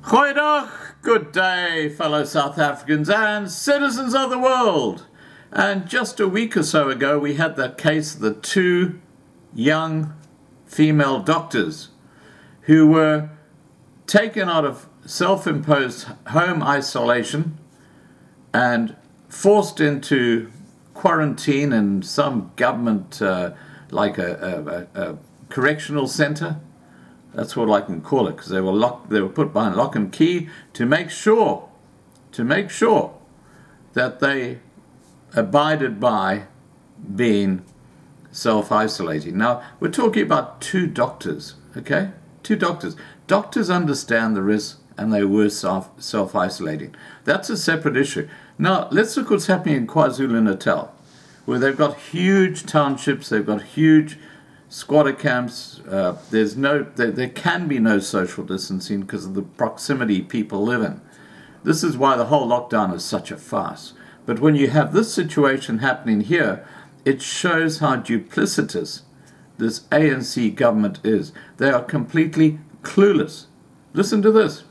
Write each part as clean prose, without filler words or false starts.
Goeiedag, good day, fellow South Africans and citizens of the world. And just a week or so ago, we had that case of the two young female doctors who were taken out of self-imposed home isolation and forced into quarantine in some government, like a correctional center. That's what I can call it, because they were locked. They were put behind lock and key to make sure that they abided by being self-isolating. Now we're talking about two doctors, okay? Two doctors. Doctors understand the risk, and they were self-isolating. That's a separate issue. Now let's look what's happening in KwaZulu-Natal, where they've got huge townships. They've got huge squatter camps. There can be no social distancing because of the proximity people live in. This is why the whole lockdown is such a farce. But when you have this situation happening here, it shows how duplicitous this ANC government is. They are completely clueless. Listen to this.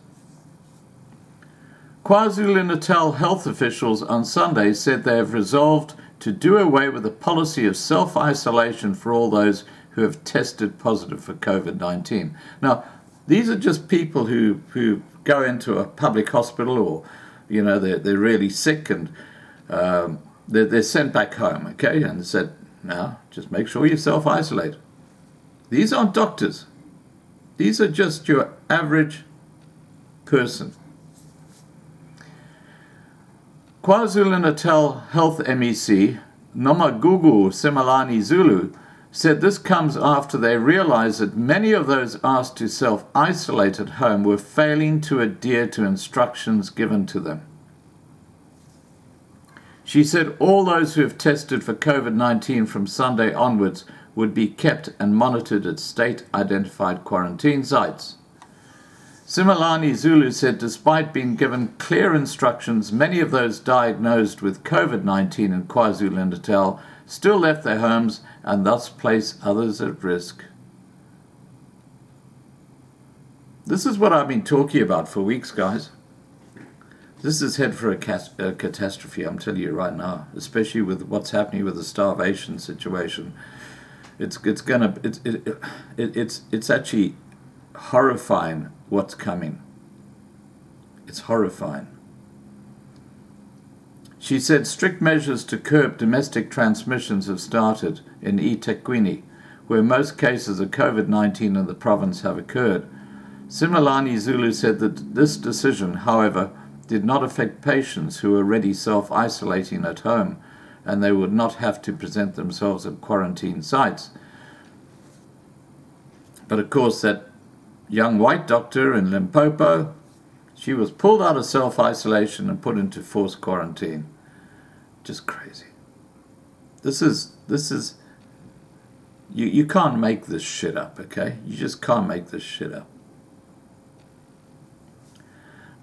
KwaZulu-Natal health officials on Sunday said they have resolved to do away with the policy of self-isolation for all those who have tested positive for COVID-19. Now, these are just people who go into a public hospital, or, you know, they're really sick, and they're sent back home, okay? And they said, now, just make sure you self-isolate. These aren't doctors. These are just your average person. KwaZulu-Natal Health MEC, Nomagugu Simelane-Zulu, said this comes after they realized that many of those asked to self-isolate at home were failing to adhere to instructions given to them. She said all those who have tested for COVID-19 from Sunday onwards would be kept and monitored at state-identified quarantine sites. Simelane-Zulu said despite being given clear instructions, many of those diagnosed with COVID-19 in KwaZulu-Natal still left their homes and thus place others at risk. This is what I've been talking about for weeks, guys. This is head for a catastrophe, I'm telling you right now, especially with what's happening with the starvation situation. It's actually horrifying what's coming. It's horrifying. She said strict measures to curb domestic transmissions have started in eThekwini, where most cases of COVID-19 in the province have occurred. Simelane-Zulu said that this decision, however, did not affect patients who were already self-isolating at home, and they would not have to present themselves at quarantine sites. But of course, that young white doctor in Limpopo, she was pulled out of self-isolation and put into forced quarantine. Just crazy. This is you can't make this shit up, okay? You just can't make this shit up.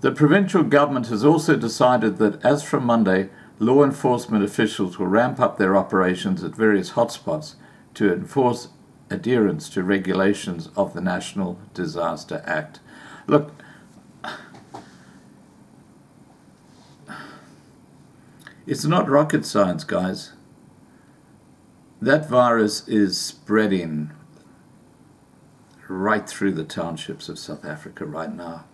The provincial government has also decided that as from Monday, law enforcement officials will ramp up their operations at various hotspots to enforce adherence to regulations of the National Disaster Act. Look, it's not rocket science, guys. That virus is spreading right through the townships of South Africa right now.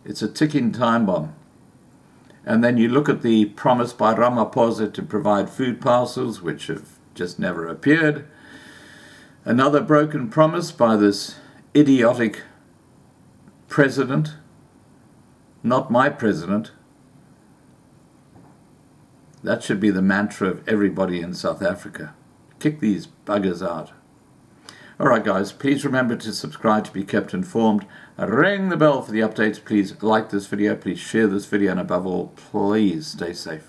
It's a ticking time bomb. And then you look at the promise by Ramaphosa to provide food parcels, which have just never appeared. Another broken promise by this idiotic president. Not my president. That should be the mantra of everybody in South Africa. Kick these buggers out. Alright guys, please remember to subscribe to be kept informed. Ring the bell for the updates. Please like this video, please share this video, and above all, please stay safe.